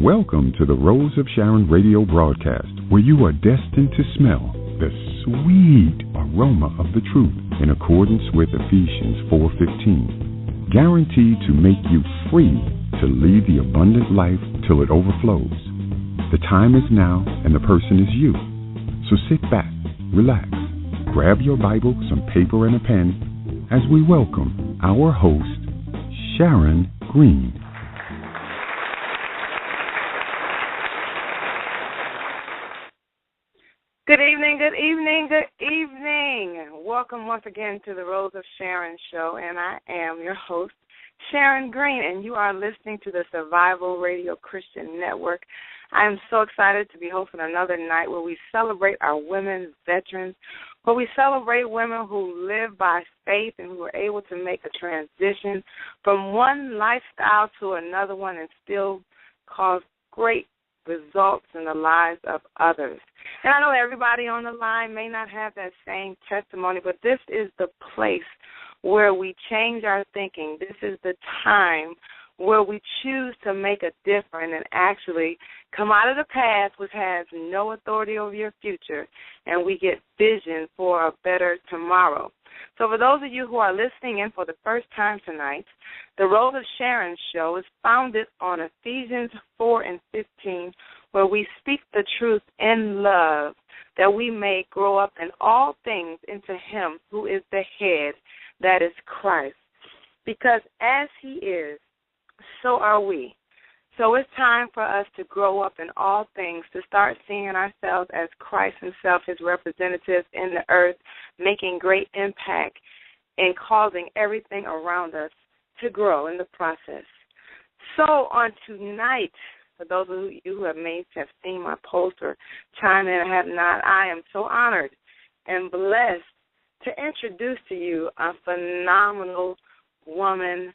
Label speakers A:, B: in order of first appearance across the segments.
A: Welcome to the Rose of Sharon radio broadcast, where you are destined to smell the sweet aroma of the truth in accordance with Ephesians 4:15, guaranteed to make you free to lead the abundant life till it overflows. The time is now, and the person is you. So sit back, relax, grab your Bible, some paper, and a pen as we welcome our host, Sharon Green.
B: Good evening, good evening, good evening. Welcome once again to the Rose of Sharon show, and I am your host, Sharon Green, and you are listening to the Survival Radio Christian Network. I am so excited to be hosting another night where we celebrate our women veterans, where we celebrate women who live by faith and who are able to make a transition from one lifestyle to another one and still cause great results in the lives of others. And I know everybody on the line may not have that same testimony, but this is the place where we change our thinking. This is the time where we choose to make a difference and actually come out of the past, which has no authority over your future, and we get vision for a better tomorrow. So for those of you who are listening in for the first time tonight, the Rose of Sharon show is founded on Ephesians 4:15, where we speak the truth in love, that we may grow up in all things into him who is the head, that is Christ. Because as he is, so are we. So it's time for us to grow up in all things, to start seeing ourselves as Christ himself, his representatives in the earth, making great impact and causing everything around us to grow in the process. So on tonight, for those of you who have seen my post or chime in or have not, I am so honored and blessed to introduce to you a phenomenal woman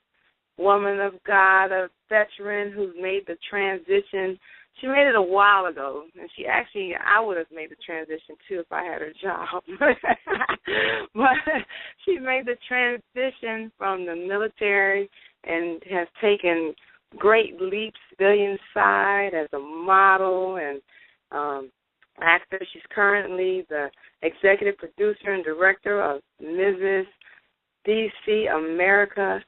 B: of God, a veteran who's made the transition. She made it a while ago, and I would have made the transition too if I had her job. But she made the transition from the military and has taken great leaps civilian side as a model and actor. She's currently the executive producer and director of Mrs. DC America.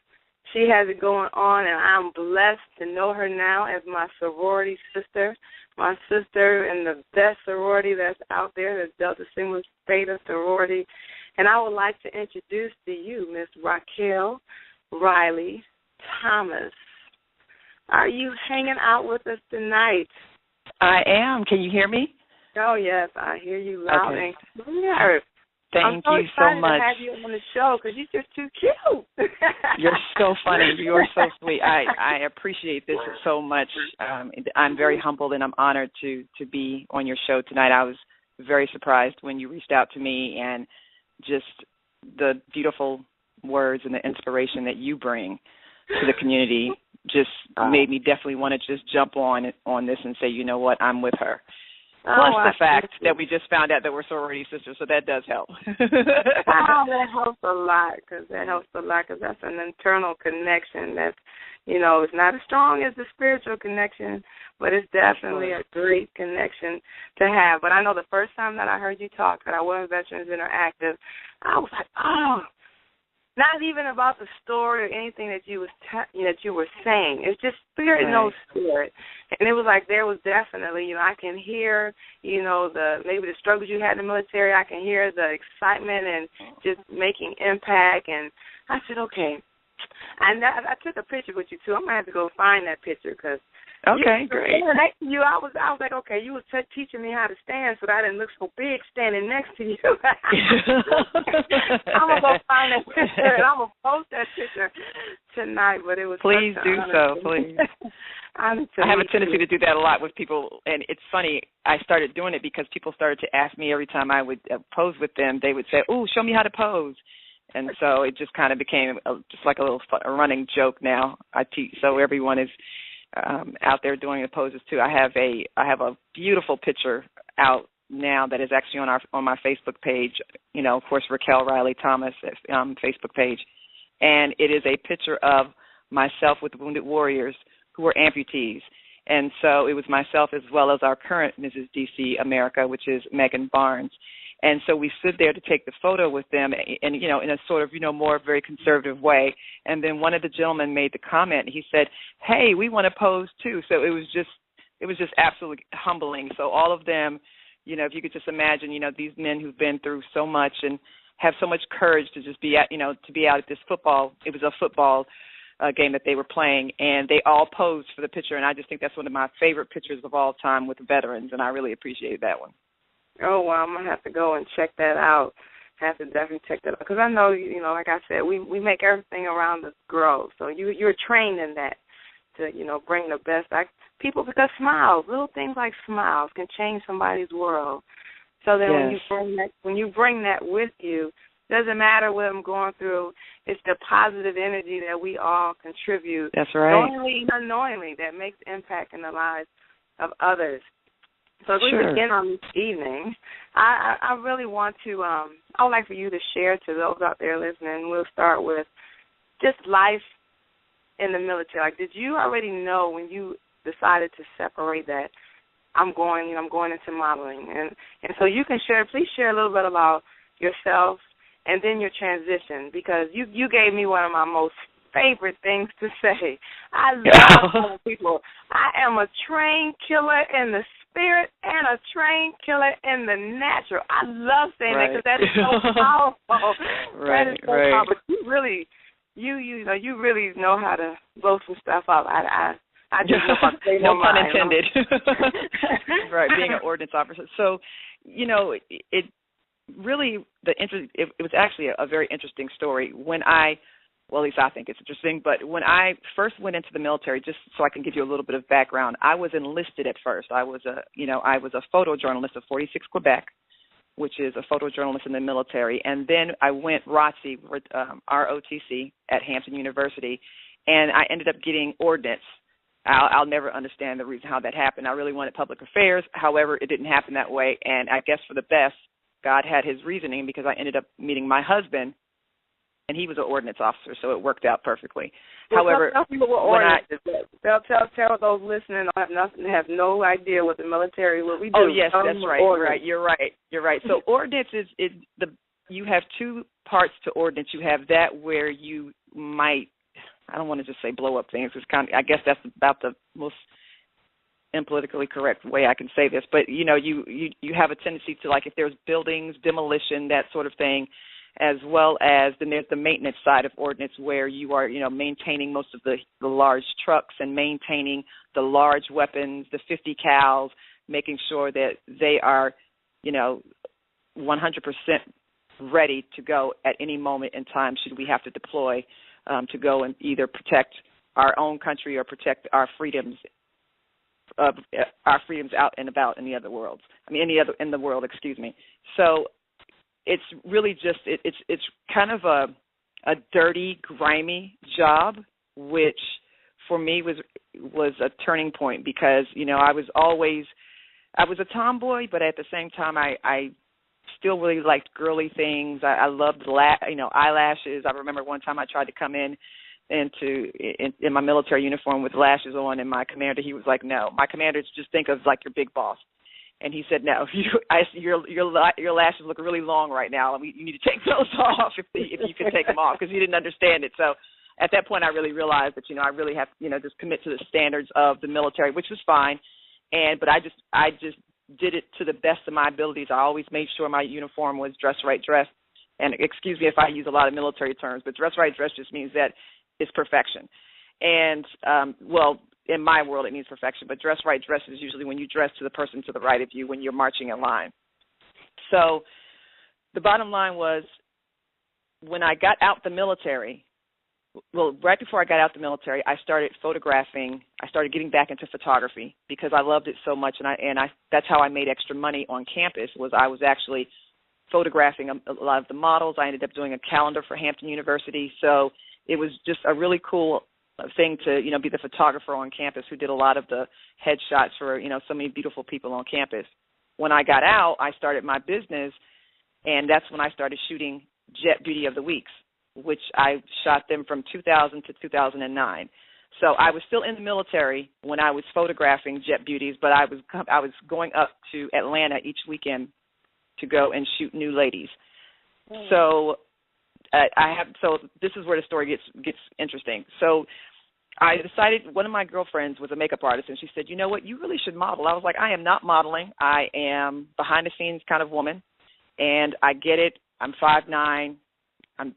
B: She has it going on, and I'm blessed to know her now as my sorority sister, my sister in the best sorority that's out there, the Delta Sigma Theta sorority. And I would like to introduce to you Miss Raquel Riley-Thomas. Are you hanging out with us tonight?
C: I am. Can you hear me?
B: Oh, yes, I hear you loud and clear.
C: Thank you so much.
B: I'm so excited to have you on the show because you're just too cute.
C: You're so funny. You're so sweet. I appreciate this so much. I'm very humbled and I'm honored to be on your show tonight. I was very surprised when you reached out to me, and just the beautiful words and the inspiration that you bring to the community just made me definitely want to just jump on this and say, you know what, I'm with her. Plus the fact that we just found out that we're sorority sisters, so that does help.
B: That helps a lot, because that's an internal connection that's, it's not as strong as the spiritual connection, but it's definitely a great connection to have. But I know the first time that I heard you talk at our Women Veterans Interactive, I was like, oh, not even about the story or anything that you were saying. It's just spirit knows spirit. And it was like there was definitely, I can hear, maybe the struggles you had in the military. I can hear the excitement and just making impact. And I said, okay. And I took a picture with you, too. I'm going to have to go find that picture because
C: okay, great.
B: Next to you, I was like, okay, you were teaching me how to stand so that I didn't look so big standing next to you. I'm going to go find that picture, and I'm going to post that picture tonight. But it was
C: please do so, please. I have a tendency to do that a lot with people, and it's funny. I started doing it because people started to ask me every time I would pose with them. They would say, "Oh, show me how to pose." And so it just kind of became just like a running joke now. I teach, so everyone is out there doing the poses too. I have a beautiful picture out now that is actually on my Facebook page. Of course, Raquel Riley-Thomas Facebook page, and it is a picture of myself with the Wounded Warriors who were amputees. And so it was myself as well as our current Mrs. D.C. America, which is Megan Barnes. And so we stood there to take the photo with them, and in a sort of more very conservative way. And then one of the gentlemen made the comment. He said, "Hey, we want to pose too." So it was just absolutely humbling. So all of them, if you could just imagine, these men who've been through so much and have so much courage to just be to be out at this football. It was a football game that they were playing, and they all posed for the picture. And I just think that's one of my favorite pictures of all time with the veterans, and I really appreciated that one.
B: Oh, well, I'm going to have to go and check that out. I have to definitely check that out. Because I know, like I said, we make everything around us grow. So you're trained in that to, bring the best back people, because smiles, little things like smiles can change somebody's world. So then when you bring that with you, doesn't matter what I'm going through, it's the positive energy that we all contribute.
C: That's right.
B: Knowingly and unknowingly, that makes impact in the lives of others. So as we begin on this evening, I really want to, I would like for you to share to those out there listening. We'll start with just life in the military. Like, did you already know when you decided to separate that I'm going into modeling? And so you can please share a little bit about yourself and then your transition, because you gave me one of my most favorite things to say. I love telling people I am a trained killer in the spirit and a trained killer in the natural. I love saying that because that is so powerful. That is so powerful. But you really know how to blow some stuff up. I just know how to say
C: no pun intended. Right, being an ordnance officer. So, it really it was actually a very interesting story. Well, at least I think it's interesting, but when I first went into the military, just so I can give you a little bit of background, I was enlisted at first. I was a photojournalist of 46 Quebec, which is a photojournalist in the military, and then I went ROTC, ROTC, at Hampton University, and I ended up getting ordnance. I'll never understand the reason how that happened. I really wanted public affairs. However, it didn't happen that way, and I guess for the best, God had his reasoning, because I ended up meeting my husband, and he was an ordnance officer, so it worked out perfectly.
B: Well,
C: However,
B: tell people what ordnance is. Tell those listening have no idea what the military, what we do.
C: Oh, yes, that's right. Right. You're right. So ordnance is you have two parts to ordnance. You have that where you might, I don't want to just say blow up things. It's I guess that's about the most impolitically correct way I can say this, but you have a tendency to, like, if there's buildings, demolition, that sort of thing, as well as then there's the maintenance side of ordnance, where you are maintaining most of the large trucks and maintaining the large weapons, the 50 cals, making sure that they are 100% ready to go at any moment in time should we have to deploy to go and either protect our own country or protect our freedoms out and about in the other worlds. In the world, excuse me. So it's really just it's kind of a dirty, grimy job, which for me was a turning point, because I was a tomboy, but at the same time I still really liked girly things. I loved eyelashes. I remember one time I tried to come in my military uniform with lashes on, and my commander, he was like, "No." My commander just think of like your big boss, and he said, "No, your lashes look really long right now. You need to take those off if you can take them off," because he didn't understand it. So at that point, I really realized that I really have to just commit to the standards of the military, which was fine, but I just did it to the best of my abilities. I always made sure my uniform was dress right dress, and excuse me if I use a lot of military terms, but dress right dress just means that it's perfection. And, in my world it means perfection, but dress right dress is usually when you dress to the person to the right of you when you're marching in line. So the bottom line was, when I got out the military, right before I got out the military, I started photographing. I started getting back into photography because I loved it so much, and that's how I made extra money on campus. I was actually photographing a lot of the models. I ended up doing a calendar for Hampton University, so it was just a really cool thing to be the photographer on campus who did a lot of the headshots for so many beautiful people on campus. When I got out, I started my business, and that's when I started shooting Jet Beauty of the Weeks, which I shot them from 2000 to 2009. So I was still in the military when I was photographing Jet Beauties, but I was going up to Atlanta each weekend to go and shoot new ladies. So so this is where the story gets interesting. So I decided, one of my girlfriends was a makeup artist, and she said, you know what, you really should model. I was like, I am not modeling. I am behind-the-scenes kind of woman, and I get it. I'm 5'9". I'm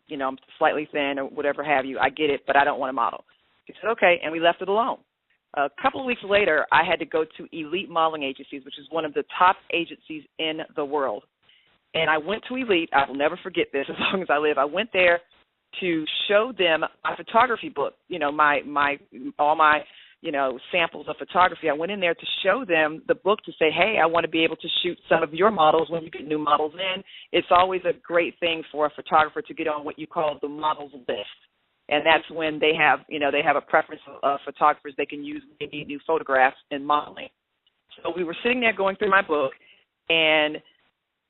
C: slightly thin or whatever have you. I get it, but I don't want to model. She said, okay, and we left it alone. A couple of weeks later, I had to go to Elite Modeling Agencies, which is one of the top agencies in the world. And I went to Elite. I will never forget this as long as I live. I went there to show them my photography book, all my samples of photography. I went in there to show them the book to say, hey, I want to be able to shoot some of your models when you get new models in. It's always a great thing for a photographer to get on what you call the models list. And that's when they have a preference of photographers they can use when they need new photographs in modeling. So we were sitting there going through my book, and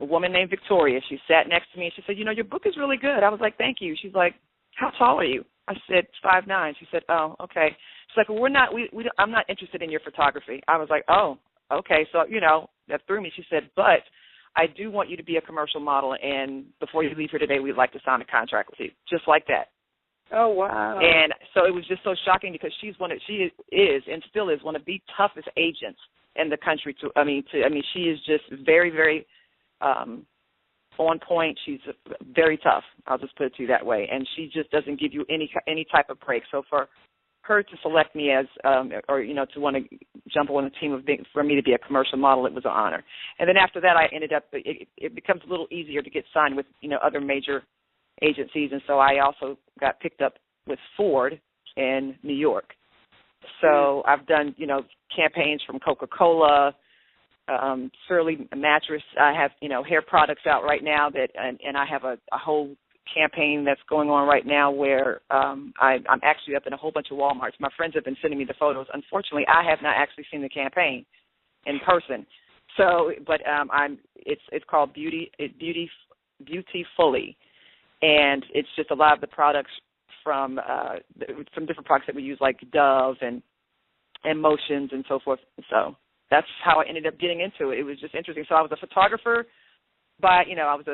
C: a woman named Victoria, she sat next to me and she said, your book is really good. I was like, thank you. She's like, how tall are you? I said, 5'9". She said, oh, okay. She's like, well, I'm not interested in your photography. I was like, oh, okay. So, that threw me. She said, but I do want you to be a commercial model, and before you leave here today, we'd like to sign a contract with you. Just like that.
B: Oh, wow.
C: And so it was just so shocking because she is and still is one of the toughest agents in the country. She is just very, very on point. She's very tough. I'll just put it to you that way. And she just doesn't give you any type of break. So for her to select me as, to want to jump on the team for me to be a commercial model, it was an honor. And then after that, I ended up, it becomes a little easier to get signed with, other major agencies. And so I also got picked up with Ford in New York. So I've done, campaigns from Coca-Cola, Surly Mattress. I have, hair products out right now and I have a whole campaign that's going on right now where I'm actually up in a whole bunch of Walmarts. My friends have been sending me the photos. Unfortunately, I have not actually seen the campaign in person. So, but it's called Beautifully, and it's just a lot of the products from different products that we use, like Dove and Motions and so forth. So that's how I ended up getting into it. It was just interesting. So I was a photographer I was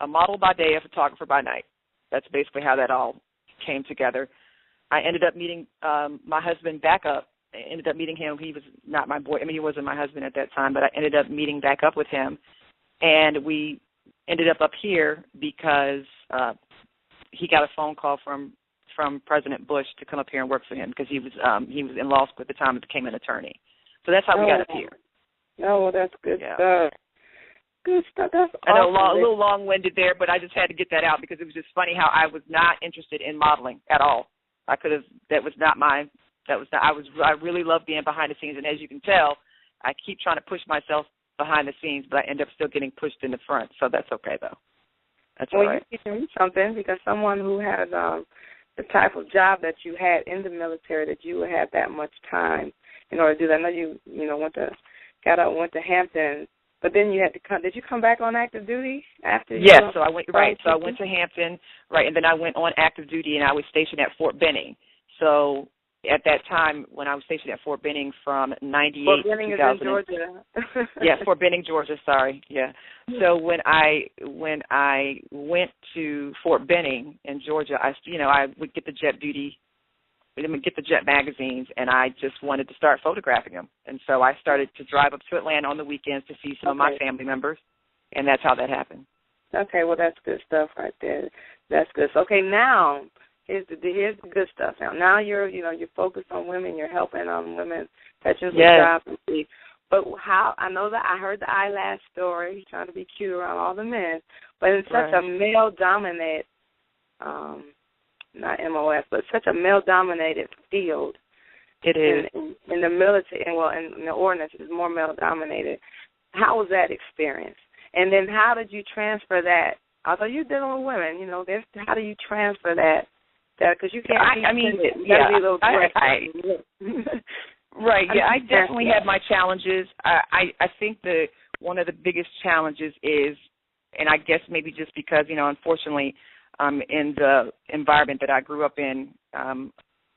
C: a model by day, a photographer by night. That's basically how that all came together. I ended up meeting my husband back up. I ended up meeting him. He was not my boy. He wasn't my husband at that time, but I ended up meeting back up with him. And we ended up here because he got a phone call from President Bush to come up here and work for him because he was in law school at the time and became an attorney. So that's how we got up here.
B: Oh, well, that's good stuff. Good stuff. That's awesome.
C: I know a little long-winded there, but I just had to get that out because it was just funny how I was not interested in modeling at all. I really love being behind the scenes, and as you can tell, I keep trying to push myself behind the scenes, but I end up still getting pushed in the front, so that's okay, though. That's all right.
B: You can do something because someone who has the type of job that you had in the military, that you would have that much time in order to do that. I know you went to Hampton. But then you had to come. Did you come back on active duty after?
C: Yes. So I went So I went to Hampton, and then I went on active duty, and I was stationed at Fort Benning. So at that time, when I was stationed at Fort Benning from '98
B: to 2000. Is in Georgia.
C: Yeah, Fort Benning, Georgia. Sorry. Yeah. So when I went to Fort Benning in Georgia, I would get the Jet magazines, and I just wanted to start photographing them. And so I started to drive up to Atlanta on the weekends to see some of my family members, and that's how that happened.
B: Okay, well, that's good stuff right there. That's good. So, okay, now here's the good stuff. Now you're focused on women. You're helping women touching some jobs and see. But how? I know that I heard the eyelash story, trying to be cute around all the men, but in such a male-dominated not MOS, but such a male-dominated field.
C: It is.
B: In the military, in the ordinance, it's more male-dominated. How was that experience? And then how did you transfer that? Although you're dealing with women, how do you transfer that? Because you can't
C: Right, yeah, I definitely had my challenges. I think one of the biggest challenges is, and I guess maybe just because, unfortunately, in the environment that I grew up in,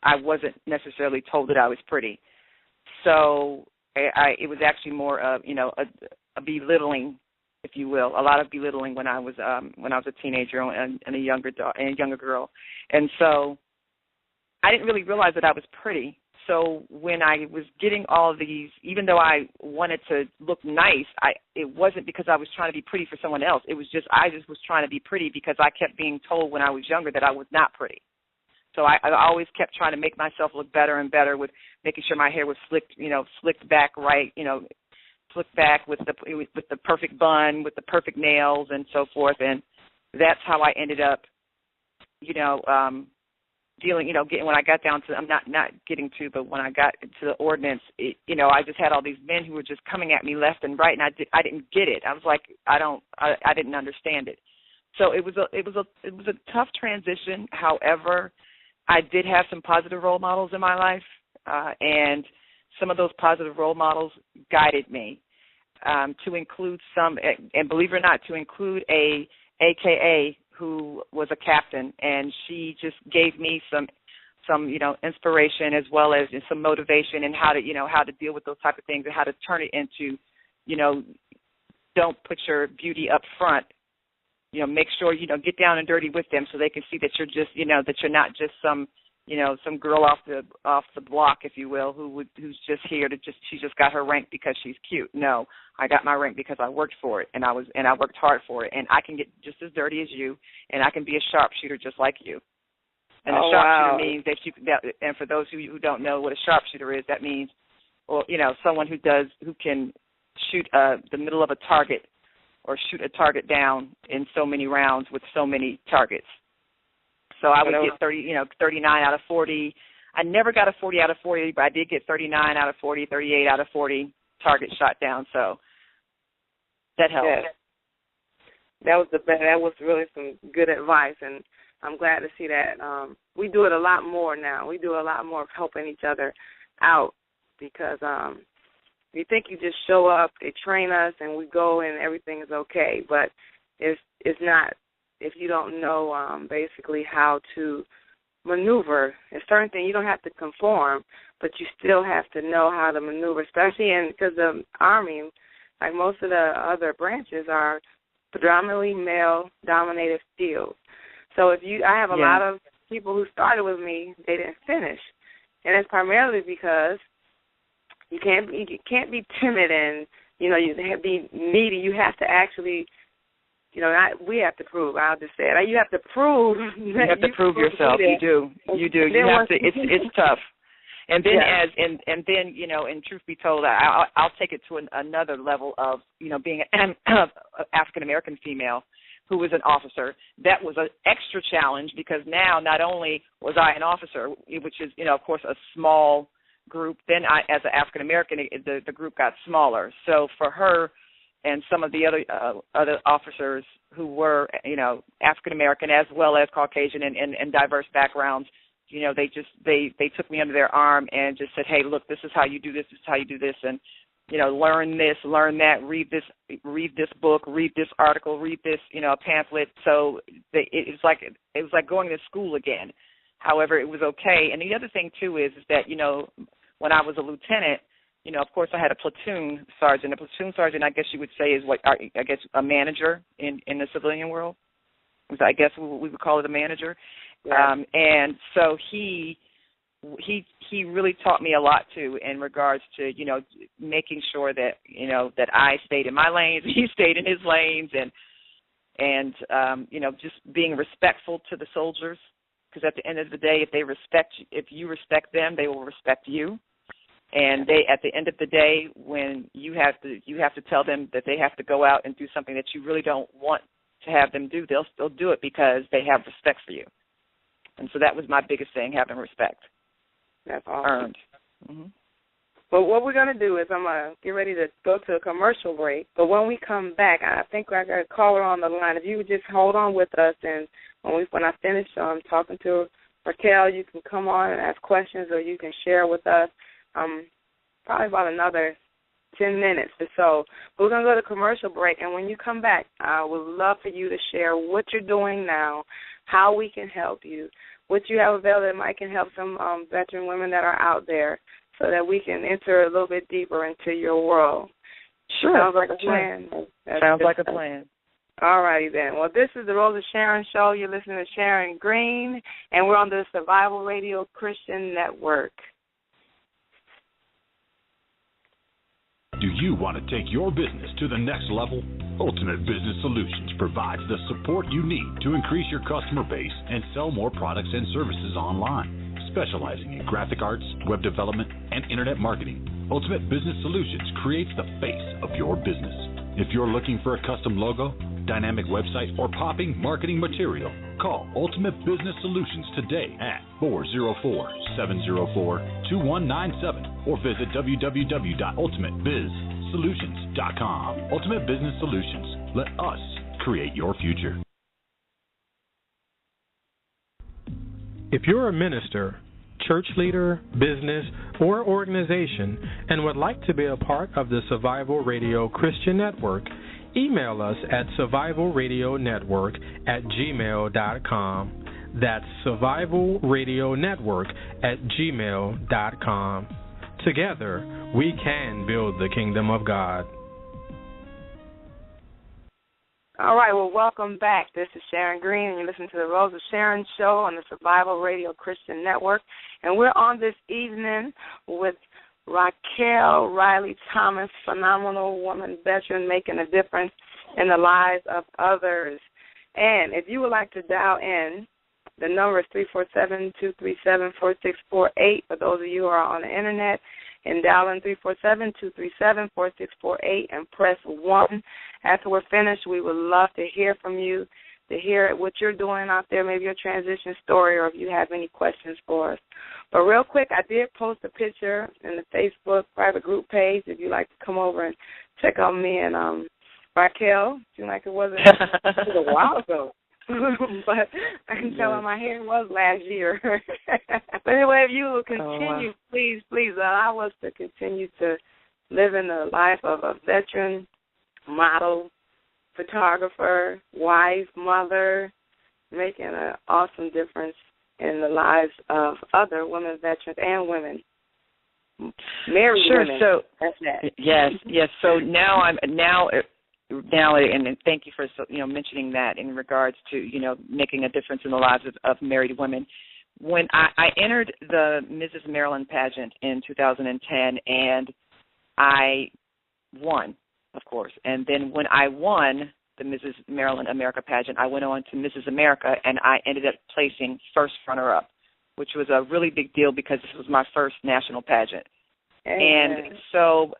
C: I wasn't necessarily told that I was pretty. So it was actually more of, a belittling, if you will, a lot of belittling when I was a teenager and a younger girl. And so I didn't really realize that I was pretty. So when I was getting all of these, even though I wanted to look nice, it wasn't because I was trying to be pretty for someone else. It was I just was trying to be pretty because I kept being told when I was younger that I was not pretty. So I always kept trying to make myself look better and better with making sure my hair was slicked back right, slicked back with the perfect bun, with the perfect nails and so forth. And that's how I ended up, getting, when I got down to, I'm not getting to, but when I got to the ordinance, I just had all these men who were just coming at me left and right, and I didn't get it. I was like, I didn't understand it. So it was a tough transition. However, I did have some positive role models in my life, and some of those positive role models guided me to include some, and believe it or not, to include a AKA who was a captain, and she just gave me some inspiration as well as some motivation in how to deal with those type of things and how to turn it into, don't put your beauty up front. Make sure, get down and dirty with them so they can see that you're just, that you're not just some girl off the block, if you will, who's just here she just got her rank because she's cute. No, I got my rank because I worked for it, and I worked hard for it, and I can get just as dirty as you, and I can be a sharpshooter just like you. And a sharpshooter means and for those who don't know what a sharpshooter is, that means, someone who can shoot the middle of a target or shoot a target down in so many rounds with so many targets. So I would get 39 out of 40. I never got a 40 out of 40, but I did get 39 out of 40, 38 out of 40 targets shot down. So that helped.
B: Yeah. That was really some good advice, and I'm glad to see that. We do it a lot more now. We do a lot more of helping each other out because you think you just show up, they train us, and we go and everything is okay. But it's not if you don't know basically how to maneuver. It's certain things you don't have to conform, but you still have to know how to maneuver, especially because the Army, like most of the other branches, are predominantly male-dominated fields. So I have a lot of people who started with me, they didn't finish, and it's primarily because you can't be timid and you have to be needy. You have to actually, we have to prove. I'll just say it. You have to prove.
C: You have to prove yourself. You do. You have to. It's tough. And then and then and truth be told, I'll take it to another level of being an African American female who was an officer. That was an extra challenge because now not only was I an officer, which is of course a small group, then as an African American the group got smaller. So for her and some of the other officers who were African American as well as Caucasian and diverse backgrounds, they took me under their arm and just said, hey, look, this is how you do this, this is how you do this, and learn this, learn that, read this book, read this article, read this pamphlet. So it was like going to school again. However, it was okay. And the other thing too is that when I was a lieutenant, of course I had a platoon sergeant. A platoon sergeant, I guess you would say, is a manager in the civilian world. I guess we would call it a manager. Yeah. And so he really taught me a lot too in regards to making sure that that I stayed in my lanes, he stayed in his lanes, and just being respectful to the soldiers, because at the end of the day, if you respect them, they will respect you. And at the end of the day, when you have to tell them that they have to go out and do something that you really don't want to have them do, they'll still do it because they have respect for you. And so that was my biggest thing, having respect.
B: That's awesome.
C: Earned. Mm-hmm.
B: But what we're going to do is I'm going to get ready to go to a commercial break. But when we come back, I think I got a caller on the line. If you would just hold on with us, and when I finish talking to Raquel, you can come on and ask questions, or you can share with us probably about another 10 minutes or so. But we're going to go to commercial break, and when you come back, I would love for you to share what you're doing now, how we can help you, what you have available that might can help some veteran women that are out there so that we can enter a little bit deeper into your world.
C: Sure.
B: Sounds like a plan.
C: Sounds like a plan.
B: All righty then. Well, this is the Rose of Sharon Show. You're listening to Sharon Green, and we're on the Survival Radio Christian Network.
D: Do you want to take your business to the next level? Ultimate Business Solutions provides the support you need to increase your customer base and sell more products and services online. Specializing in graphic arts, web development, and internet marketing, Ultimate Business Solutions creates the face of your business. If you're looking for a custom logo, dynamic website, or popping marketing material, call Ultimate Business Solutions today at 404-704-2197 or visit www.ultimatebizsolutions.com. Ultimate Business Solutions. Let us create your future.
E: If you're a minister, church leader, business, or organization and would like to be a part of the Survival Radio Christian Network, email us at survivalradionetwork@gmail.com. That's survivalradionetwork@gmail.com. Together, we can build the kingdom of God.
B: All right, well, welcome back. This is Sharon Green, and you're listening to the Rose of Sharon Show on the Survival Radio Christian Network. And we're on this evening with Raquel Riley-Thomas, phenomenal woman, veteran, making a difference in the lives of others. And if you would like to dial in, the number is 347-237-4648 for those of you who are on the Internet. And dial in 347-237-4648 and press 1. After we're finished, we would love to hear from you, to hear what you're doing out there, maybe your transition story, or if you have any questions for us. But real quick, I did post a picture in the Facebook private group page if you'd like to come over and check out me and Raquel. Seemed like it was a while ago. But I can tell her my hair was last year. But anyway, if you will continue, please allow us to continue to live in the life of a veteran, model, photographer, wife, mother, making an awesome difference in the lives of other women veterans and women. Married women.
C: So
B: that's that.
C: Yes. So now and thank you for mentioning that in regards to making a difference in the lives of married women. When I entered the Mrs. Maryland pageant in 2010, and I won, of course. And then when I won the Mrs. Maryland America pageant, I went on to Mrs. America, and I ended up placing first runner-up, which was a really big deal because this was my first national pageant.
B: Amen.
C: And so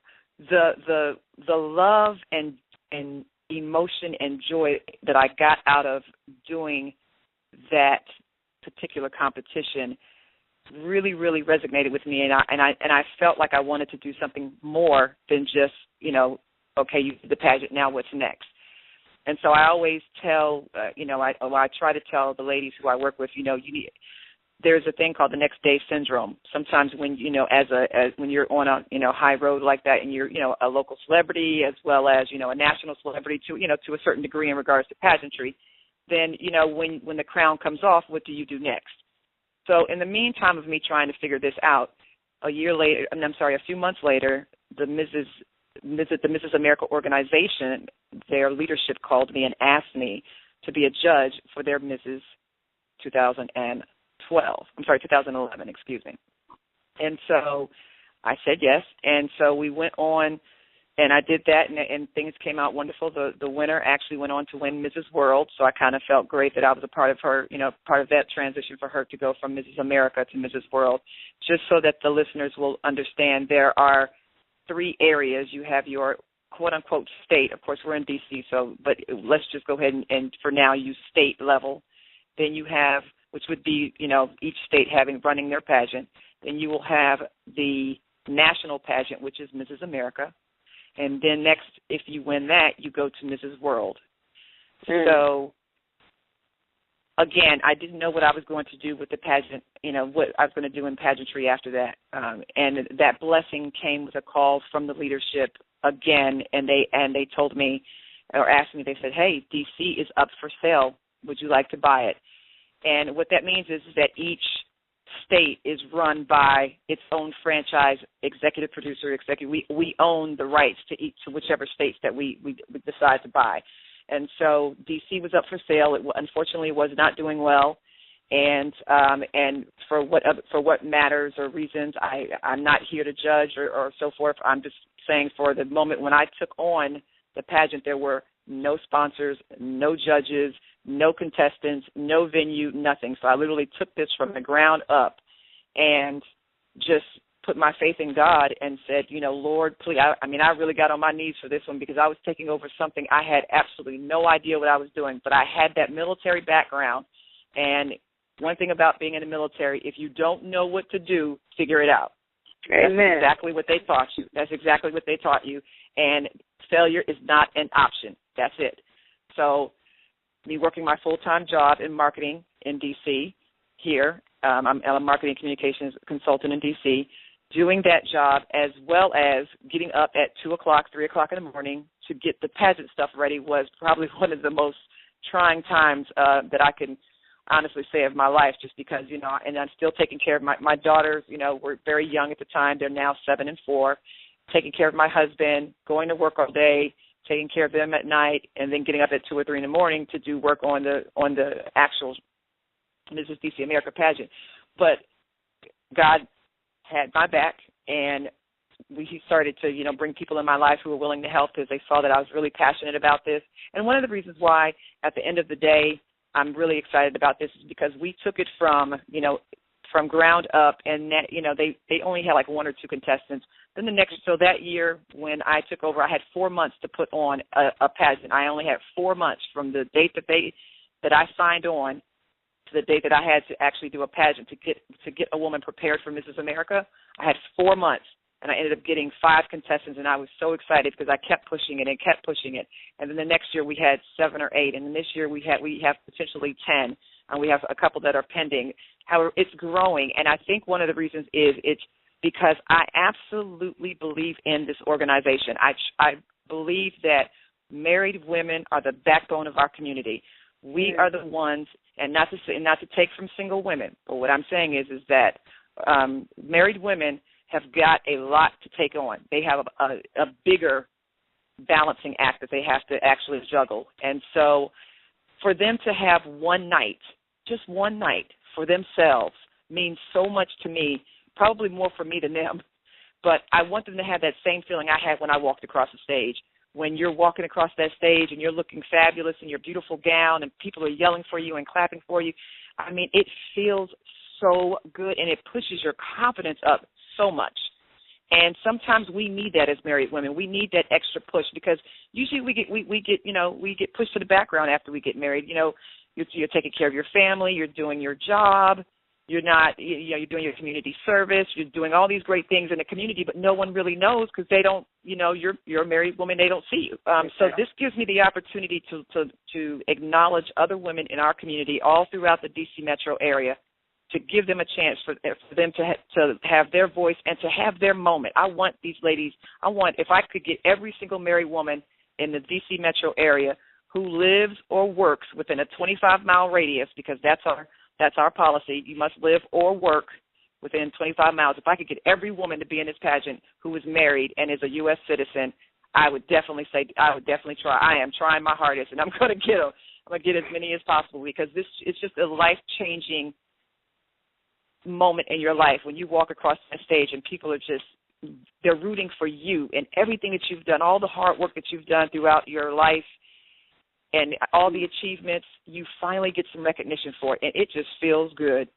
C: the love and emotion and joy that I got out of doing that particular competition really, really resonated with me, and I felt like I wanted to do something more than just okay, you did the pageant, now what's next? And so I always tell I try to tell the ladies who I work with, there's a thing called the next day syndrome. Sometimes when when you're on a high road like that, and you're a local celebrity as well as a national celebrity to a certain degree in regards to pageantry, then when the crown comes off, what do you do next? So in the meantime of me trying to figure this out, a few months later, the Mrs. America organization, their leadership called me and asked me to be a judge for their Mrs. 2011, excuse me. And so I said yes, and so we went on, and I did that, and things came out wonderful. The winner actually went on to win Mrs. World, so I kind of felt great that I was a part of her, part of that transition for her to go from Mrs. America to Mrs. World. Just so that the listeners will understand, there are 3 areas. You have your quote-unquote state. Of course, we're in D.C., but let's just go ahead and for now use state level. Then you have, which would be, each state running their pageant. Then you will have the national pageant, which is Mrs. America. And then next, if you win that, you go to Mrs. World. So, again, I didn't know what I was going to do with the pageant, what I was going to do in pageantry after that. And that blessing came with a call from the leadership again, and they told me, or asked me, they said, hey, DC is up for sale. Would you like to buy it? And what that means is that each state is run by its own franchise executive producer. We own the rights to whichever states that we decide to buy. And so D.C. was up for sale. It unfortunately was not doing well. And for what matters or reasons, I'm not here to judge or so forth. I'm just saying for the moment when I took on the pageant, there were no sponsors, no judges, no contestants, no venue, nothing. So I literally took this from the ground up and just put my faith in God and said, Lord, please. I really got on my knees for this one because I was taking over something I had absolutely no idea what I was doing, but I had that military background. And one thing about being in the military, if you don't know what to do, figure it out.
B: Amen.
C: That's exactly what they taught you. That's exactly what they taught you. And failure is not an option. That's it. So me working my full-time job in marketing in D.C. here, I'm a marketing communications consultant in D.C., doing that job as well as getting up at 2 o'clock, 3 o'clock in the morning to get the pageant stuff ready was probably one of the most trying times that I can honestly say of my life, just because, and I'm still taking care of my daughters, were very young at the time. They're now 7 and 4, taking care of my husband, going to work all day, taking care of them at night, and then getting up at 2 or 3 in the morning to do work on the actual Mrs. DC America pageant. But God had my back, and he started to, bring people in my life who were willing to help because they saw that I was really passionate about this. And one of the reasons why, at the end of the day, I'm really excited about this is because we took it from ground up, and that, they only had like 1 or 2 contestants. Then that year when I took over, I had 4 months to put on a pageant. I only had 4 months from the date that I signed on to the date that I had to actually do a pageant to get a woman prepared for Mrs. America. I had 4 months, and I ended up getting 5 contestants, and I was so excited because I kept pushing it and kept pushing it. And then the next year we had 7 or 8, and then this year we have potentially 10, and we have a couple that are pending. However, it's growing, and I think one of the reasons is it's because I absolutely believe in this organization. I believe that married women are the backbone of our community. We are the ones, and not to take from single women, but what I'm saying is that married women have got a lot to take on. They have a bigger balancing act that they have to actually juggle. And so for them to have one night, just one night for themselves means so much to me, probably more for me than them. But I want them to have that same feeling I had when I walked across the stage. When you're walking across that stage and you're looking fabulous in your beautiful gown and people are yelling for you and clapping for you, it feels so good, and it pushes your confidence up so much. And sometimes we need that as married women. We need that extra push because usually we get pushed to the background after we get married. You're taking care of your family, you're doing your job, you're doing your community service, you're doing all these great things in the community, but no one really knows because they don't, you're a married woman, they don't see you. So this gives me the opportunity to acknowledge other women in our community all throughout the D.C. metro area, to give them a chance for them to have their voice and to have their moment. I want these ladies, if I could get every single married woman in the D.C. metro area who lives or works within a 25-mile radius, because that's our policy. You must live or work within 25 miles. If I could get every woman to be in this pageant who is married and is a U.S. citizen, I would definitely try. I am trying my hardest, and I'm going to get them. I'm going to get as many as possible because it's just a life-changing moment in your life when you walk across that stage and people are they're rooting for you and everything that you've done, all the hard work that you've done throughout your life and all the achievements, you finally get some recognition for it, and it just feels good.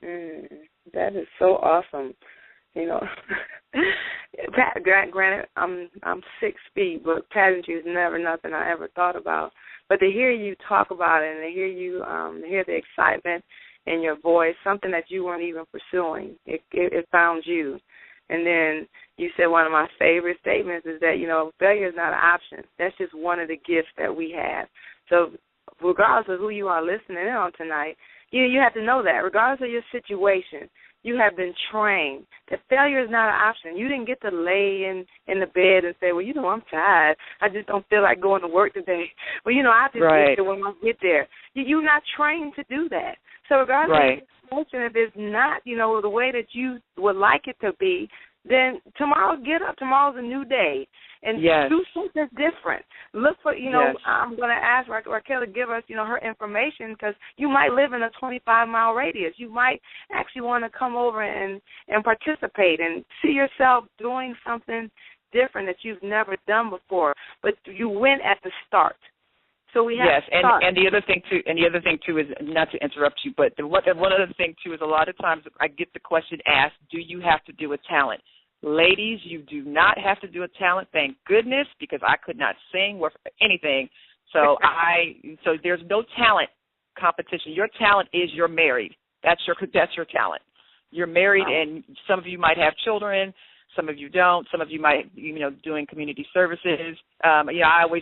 B: That is so awesome. Granted, I'm 6 feet, but pageantry is never nothing I ever thought about. But to hear you talk about it and to hear you hear the excitement in your voice, something that you weren't even pursuing, it found you. And then you said one of my favorite statements is that, failure is not an option. That's just one of the gifts that we have. So regardless of who you are listening in on tonight, you have to know that. Regardless of your situation, you have been trained that failure is not an option. You didn't get to lay in the bed and say, well, you know, I'm tired. I just don't feel like going to work today. Well, you know, I just get there when I get there. You're not trained to do that. So regardless of if it's not, you know, the way that you would like it to be, then tomorrow, get up. Tomorrow's a new day. And do something different. Look for, you know, I'm going to ask Raquel to give us, you know, her information, because you might live in a 25-mile radius. You might actually want to come over and participate and see yourself doing something different that you've never done before. But you win at the start. So we have to start.
C: and the other thing too is, not to interrupt you, but one other thing too is, a lot of times I get the question asked, do you have to do a talent? Ladies, you do not have to do a talent, thank goodness, because I could not sing or anything. So there's no talent competition. Your talent is you're married. That's your talent. You're married, and some of you might have children, some of you don't. Some of you might, you know, doing community services. I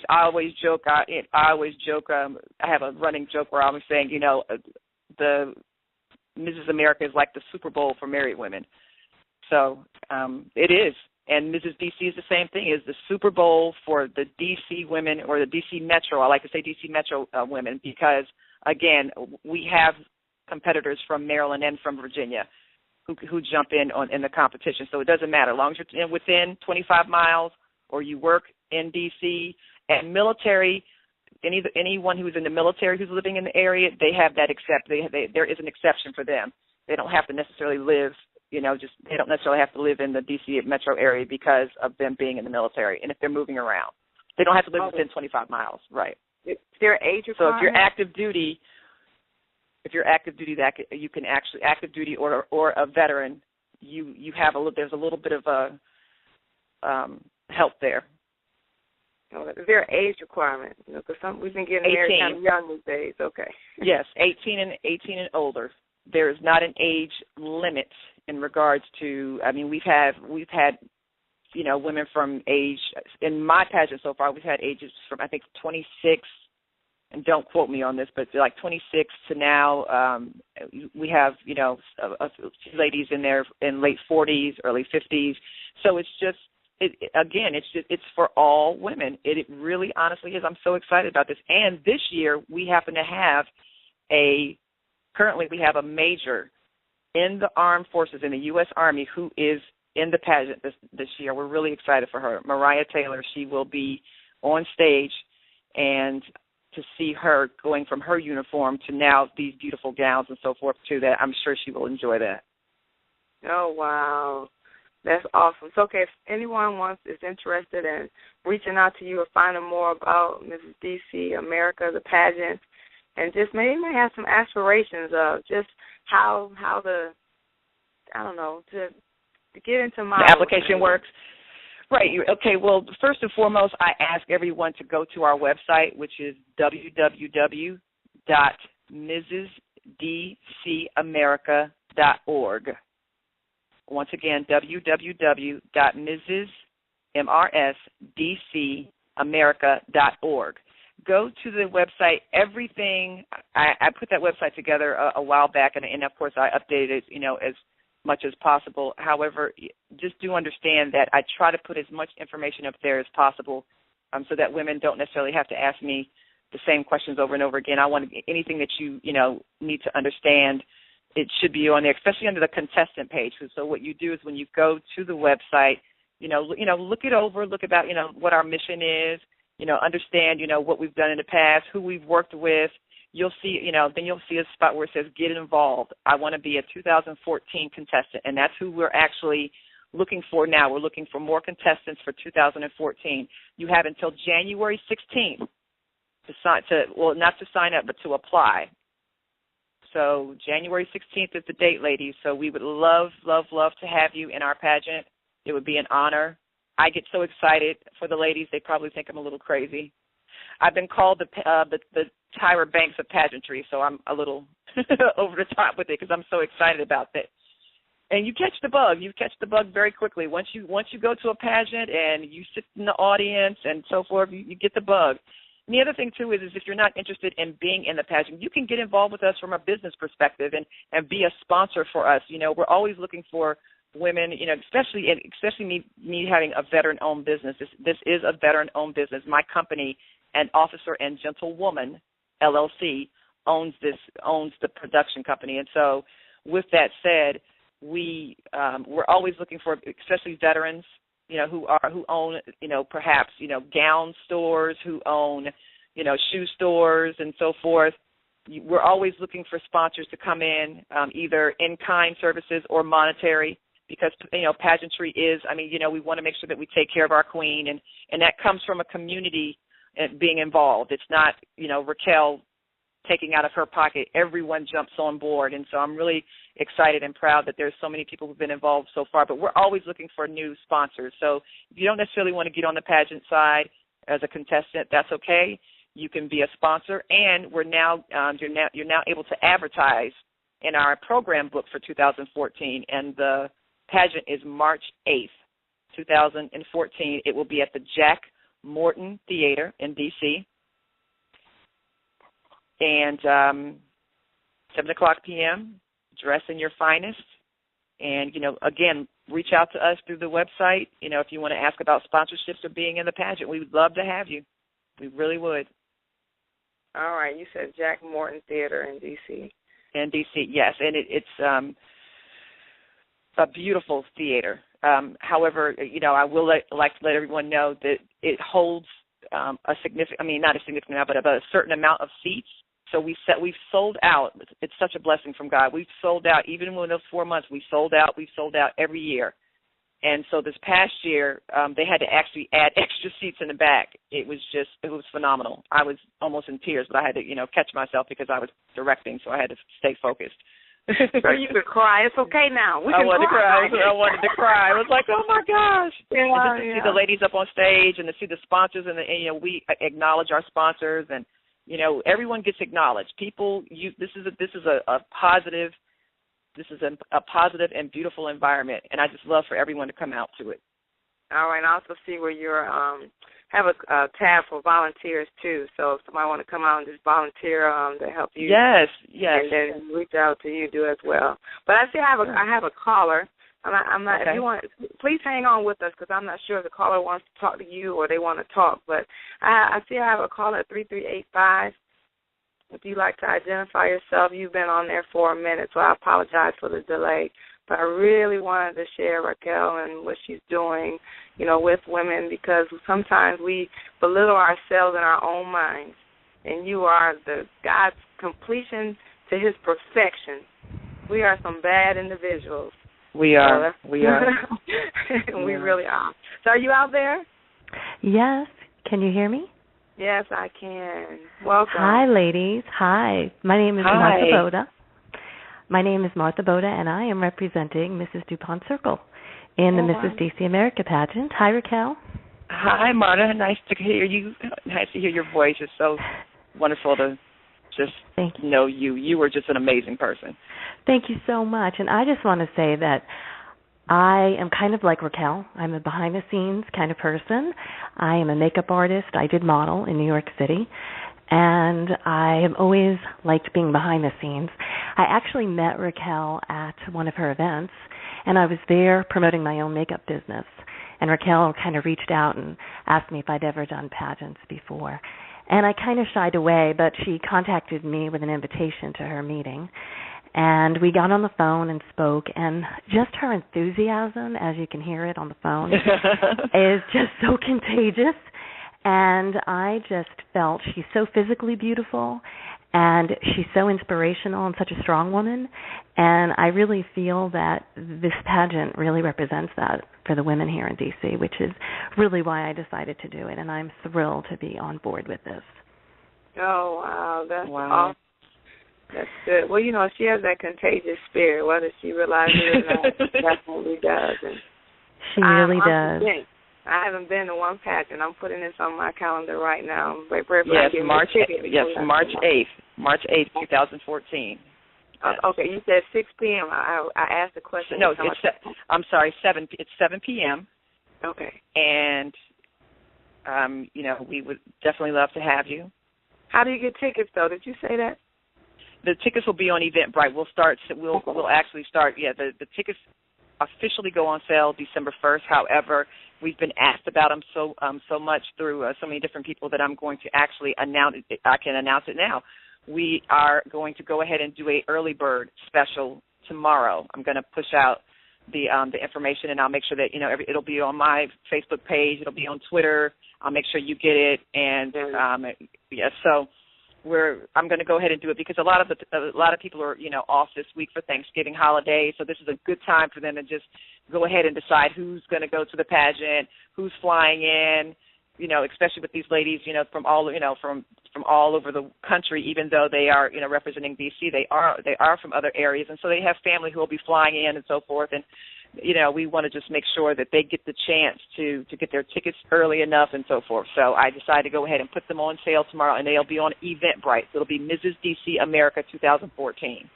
C: always joke. I have a running joke where I'm saying, you know, the Mrs. America is like the Super Bowl for married women. So it is. And Mrs. DC is the same thing, is the Super Bowl for the DC women, or the DC Metro. I like to say DC Metro women, because, again, we have competitors from Maryland and from Virginia who jump in the competition. So it doesn't matter. As long as you're within 25 miles or you work in DC. And military, anyone who's in the military who's living in the area, they have that there is an exception for them. They don't have to necessarily live, you know, they don't necessarily have to live in the DC metro area because of them being in the military. And if they're moving around, they don't have to live within 25 miles, right?
B: Is there age requirement?
C: So if you're active duty, that you can actually, active duty or a veteran, you have there's a little bit of a help there.
B: Is there an age requirement? You know, because we've been getting married kind of young these days. Okay.
C: Yes, 18 and older. There is not an age limit in regards to. I mean, we've had you know, women from age, in my pageant so far, we've had ages from, I think, 26. And don't quote me on this, but like 26 to now. We have, you know, a few ladies in their late 40s, early 50s. So it's just, it's for all women. It really, honestly is. I'm so excited about this. And this year we happen to have currently we have a major in the armed forces, in the U.S. Army, who is in the pageant this year. We're really excited for her. Mariah Taylor, she will be on stage, and to see her going from her uniform to now these beautiful gowns and so forth too, that I'm sure she will enjoy that.
B: Oh, wow. That's awesome. So, okay, if anyone is interested in reaching out to you or finding more about Mrs. DC, America, the pageant, and just maybe might have some aspirations of just how to get into my
C: the application works. Right. Okay. Well, first and foremost, I ask everyone to go to our website, which is www.mrsdcamerica.org. Once again, www.mrsdcamerica.org. Go to the website. Everything, I put that website together a while back, and of course I updated it, you know, as much as possible. However, just do understand that I try to put as much information up there as possible, so that women don't necessarily have to ask me the same questions over and over again. I want anything that you need to understand, it should be on there, especially under the contestant page. So what you do is when you go to the website, look it over, look about, what our mission is, understand, what we've done in the past, who we've worked with. You'll see, then you'll see a spot where it says get involved. I want to be a 2014 contestant, and that's who we're actually looking for now. We're looking for more contestants for 2014. You have until January 16th not to sign up, but to apply. So January 16th is the date, ladies. So we would love, love, love to have you in our pageant. It would be an honor. I get so excited for the ladies. They probably think I'm a little crazy. I've been called the Tyra Banks of pageantry, so I'm a little over the top with it because I'm so excited about that. And you catch the bug. You catch the bug very quickly. Once you go to a pageant and you sit in the audience and so forth, you get the bug. the other thing, too, is if you're not interested in being in the pageant, you can get involved with us from a business perspective and be a sponsor for us. You know, we're always looking for women, you know, especially me having a veteran-owned business. This is a veteran-owned business. My company, An Officer and Gentlewoman, LLC, owns the production company. And so with that said, we're always looking for, especially veterans, you know, who own, you know, perhaps, you know, gown stores, who own, you know, shoe stores and so forth. We're always looking for sponsors to come in, either in-kind services or monetary, because, you know, pageantry is, I mean, you know, we want to make sure that we take care of our queen, and that comes from a community being involved. It's not, you know, Raquel taking out of her pocket. Everyone jumps on board, and so I'm really excited and proud that there's so many people who've been involved so far, but we're always looking for new sponsors. So if you don't necessarily want to get on the pageant side as a contestant, that's okay. You can be a sponsor, and we're now you're now able to advertise in our program book for 2014, and the pageant is March 8th, 2014. It will be at the Jack Morton Theater in D.C., and 7 o'clock p.m., dress in your finest. And, you know, again, reach out to us through the website. You know, if you want to ask about sponsorships or being in the pageant, we would love to have you. We really would.
B: All right. You said Jack Morton Theater in D.C.
C: In D.C., yes. And it's a beautiful theater. However, you know, I will like to let everyone know that it holds a significant, I mean, not a significant amount, but about a certain amount of seats. So we've sold out. It's such a blessing from God. We've sold out, even within those 4 months, we've sold out every year. And so this past year, they had to actually add extra seats in the back. It was phenomenal. I was almost in tears, but I had to, you know, catch myself because I was directing, so I had to stay focused.
B: So you could cry. It's okay now.
C: I wanted to cry. I was like, oh my gosh! Yeah, and just to see the ladies up on stage and to see the sponsors, and you know, we acknowledge our sponsors, and you know, everyone gets acknowledged. People, this is a positive and beautiful environment, and I just love for everyone to come out to it.
B: All right, and I also see where you're have a tab for volunteers too. So if somebody want to come out and just volunteer to help you,
C: yes,
B: and then reach out to you, do as well. But I see I have a caller. I'm not.
C: Okay.
B: If you want, please hang on with us because I'm not sure if the caller wants to talk to you or they want to talk. But I see I have a caller at 3385. If you'd like to identify yourself, you've been on there for a minute, so I apologize for the delay. But I really wanted to share Raquel and what she's doing, you know, with women, because sometimes we belittle ourselves in our own minds. And you are God's completion to his perfection. We are some bad individuals.
C: We are. We are.
B: We really are. So are you out there?
F: Yes. Can you hear me?
B: Yes, I can. Welcome.
F: Hi, ladies. Hi. My name is Martha Boda. My name is Martha Boda, and I am representing Mrs. DuPont Circle in the Mrs. D.C. America Pageant. Hi, Raquel.
C: Hi, Martha. Nice to hear you. Nice to hear your voice. It's so wonderful to just know you. You were just an amazing person.
F: Thank you so much. And I just want to say that I am kind of like Raquel. I'm a behind-the-scenes kind of person. I am a makeup artist. I did model in New York City. And I have always liked being behind the scenes. I actually met Raquel at one of her events, and I was there promoting my own makeup business. And Raquel kind of reached out and asked me if I'd ever done pageants before. And I kind of shied away, but she contacted me with an invitation to her meeting. And we got on the phone and spoke, and just her enthusiasm, as you can hear it on the phone, is just so contagious. And I just felt she's so physically beautiful, and she's so inspirational and such a strong woman. And I really feel that this pageant really represents that for the women here in D.C., which is really why I decided to do it. And I'm thrilled to be on board with this.
B: Oh, wow. That's awesome. That's good. Well, you know, she has that contagious spirit, whether she realizes it or not. She definitely does. And
F: she really does.
B: I haven't been to one pageant. I'm putting this on my calendar right now.
C: Yes, March 8th. March 8th, 2014.
B: Okay, you said 6 p.m. I asked the question.
C: No, I'm sorry, 7. It's 7 p.m.
B: Okay.
C: And we would definitely love to have you.
B: How do you get tickets, though? Did you say that?
C: The tickets will be on Eventbrite. We'll actually start. Yeah, the tickets officially go on sale December 1st. However, we've been asked about them so much through so many different people that I'm going to actually announce it. I can announce it now. We are going to go ahead and do a early bird special tomorrow. I'm going to push out the information, and I'll make sure that it'll be on my Facebook page. It'll be on Twitter. I'll make sure you get it. And so I'm going to go ahead and do it because a lot of people are off this week for Thanksgiving holiday. So this is a good time for them to just go ahead and decide who's going to go to the pageant, who's flying in. Especially with these ladies, from all from all over the country, even though they are, representing DC, they are from other areas, and so they have family who will be flying in and so forth. And we want to just make sure that they get the chance to get their tickets early enough and so forth. So I decided to go ahead and put them on sale tomorrow, and they'll be on Eventbrite. So it'll be Mrs. DC America 2014.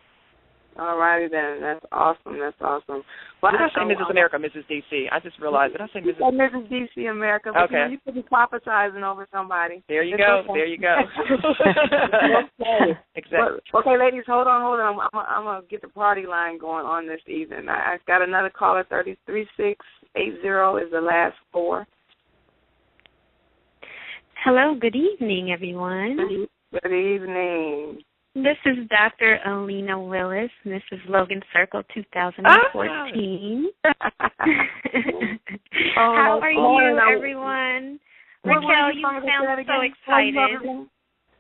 B: All righty then. That's awesome. Well,
C: did I say Mrs. America, Mrs. DC? I just realized. Did I say Mrs.
B: Mrs. DC America? But
C: okay.
B: You could be prophesizing over somebody.
C: There you go.
B: Okay.
C: There you go.
B: Okay.
C: Exactly.
B: Okay, ladies, hold on. I'm going to get the party line going on this evening. I've got another caller, 33680 is the last four.
G: Hello, good evening, everyone.
B: Good evening.
G: This is Dr. Alina Willis, Mrs. Logan Circle 2014. How are you, everyone? Raquel, you sound so excited.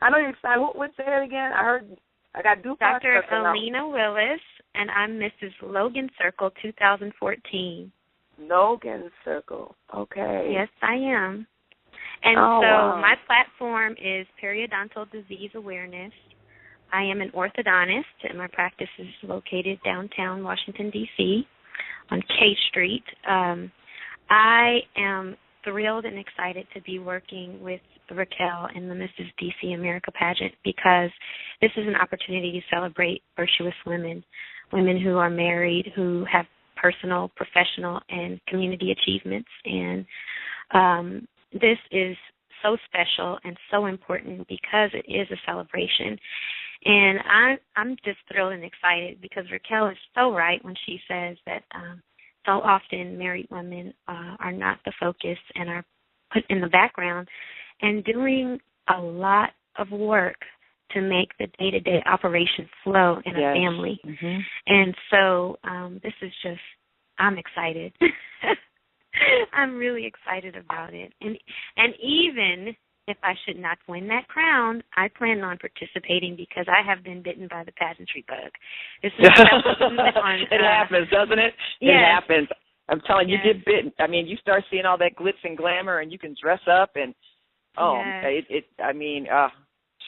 B: I know you're excited. What's that again? I got Duplex.
G: Dr. Alina Willis, and I'm Mrs. Logan Circle 2014.
B: Logan Circle. Okay.
G: Yes, I am. And My platform is periodontal disease awareness. I am an orthodontist, and my practice is located downtown Washington, D.C., on K Street. I am thrilled and excited to be working with Raquel and the Mrs. D.C. America Pageant because this is an opportunity to celebrate virtuous women who are married, who have personal, professional, and community achievements. And this is so special and so important because it is a celebration. And I'm just thrilled and excited because Raquel is so right when she says that so often married women are not the focus and are put in the background and doing a lot of work to make the day-to-day operations flow in a family. Mm-hmm. And so this is just, I'm excited. I'm really excited about it. And even if I should not win that crown, I plan on participating because I have been bitten by the pageantry bug. This is
C: it happens, doesn't it?
G: Yes.
C: It happens. I'm telling you, you get bitten. I mean, you start seeing all that glitz and glamour, and you can dress up, and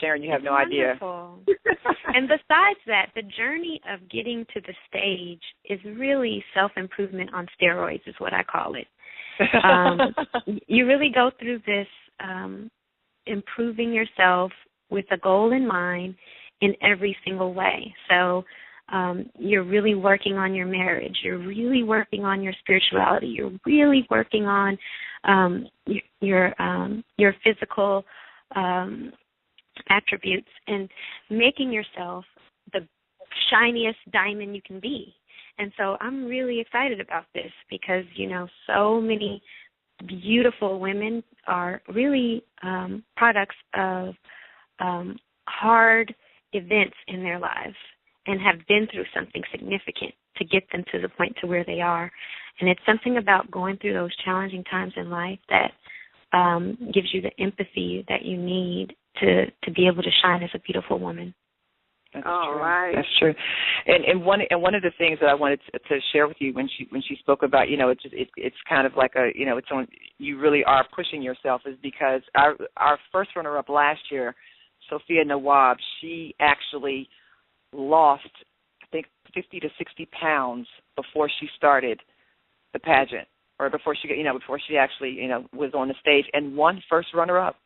C: Sharon, you have no idea.
G: And besides that, the journey of getting to the stage is really self-improvement on steroids, is what I call it. You really go through this improving yourself with a goal in mind in every single way. So you're really working on your marriage. You're really working on your spirituality. You're really working on your physical attributes and making yourself the shiniest diamond you can be. And so I'm really excited about this because, so many beautiful women are really products of hard events in their lives and have been through something significant to get them to the point to where they are. And it's something about going through those challenging times in life that gives you the empathy that you need to be able to shine as a beautiful woman.
C: That's true. Right. That's true. And one of the things that I wanted to share with you when she spoke about, it's kind of like it's on, you really are pushing yourself, is because our first runner-up last year, Sophia Nawab, she actually lost, I think, 50 to 60 pounds before she started the pageant, or before she actually was on the stage, and won first runner-up.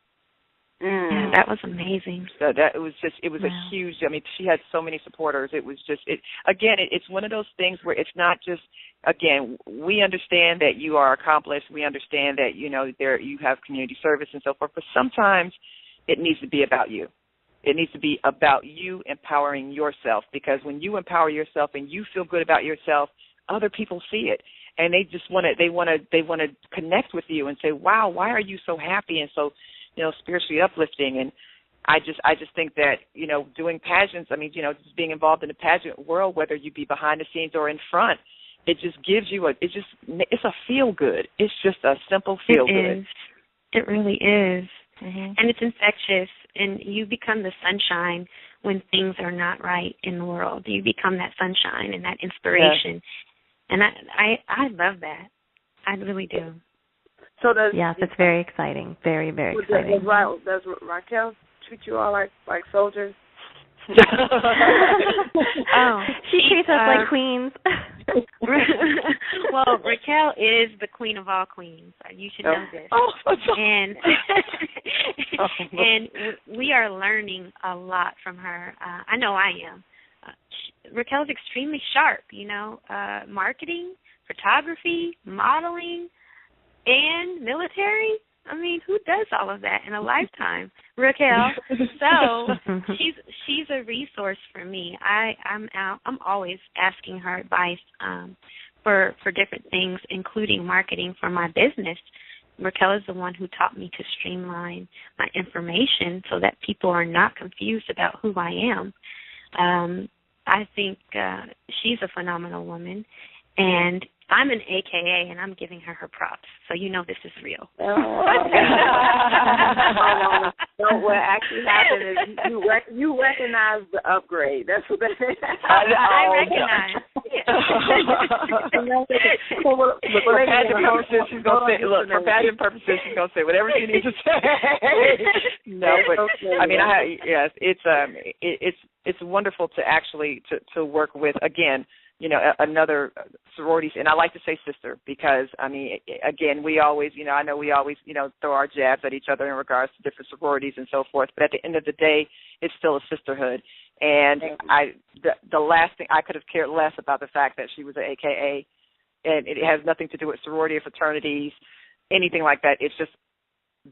G: Yeah, that was amazing.
C: So it was a huge. I mean, she had so many supporters. It was just it's one of those things where it's not just. Again, we understand that you are accomplished. We understand that you have community service and so forth. But sometimes it needs to be about you. It needs to be about you empowering yourself, because when you empower yourself and you feel good about yourself, other people see it, and they just want to connect with you and say, "Wow, why are you so happy and so spiritually uplifting?" And I just think that doing pageants, I mean, just being involved in the pageant world, whether you be behind the scenes or in front, it just gives you it's a feel good. It's just a simple feel good.
G: It really is. Mm-hmm. And it's infectious, and you become the sunshine when things are not right in the world. You become that sunshine and that inspiration. Yeah. And I love that. I really do.
B: So
F: it's very exciting. Very, very exciting.
B: Does Raquel treat you all like soldiers?
F: She treats us like queens.
G: Well, Raquel is the queen of all queens. You should know this. And we are learning a lot from her. I know I am. Raquel's extremely sharp, marketing, photography, modeling, and military. I mean, who does all of that in a lifetime? Raquel. So she's a resource for me. I'm always asking her advice for different things, including marketing for my business. Raquel is the one who taught me to streamline my information so that people are not confused about who I am. I think she's a phenomenal woman, and I'm an AKA, and I'm giving her props, so this is real.
B: What actually happened is you recognize the upgrade. That's what that is.
G: I recognize.
C: For pageant purposes, she's going to say, for pageant purposes, she's going to say whatever she needs to say. No, but I mean, it's wonderful to actually to work with, again, another sororities, and I like to say sister, because, I mean, again, we always, I know we always, throw our jabs at each other in regards to different sororities and so forth, but at the end of the day, it's still a sisterhood. And the last thing, I could have cared less about the fact that she was an AKA, and it has nothing to do with sorority or fraternities, anything like that. It's just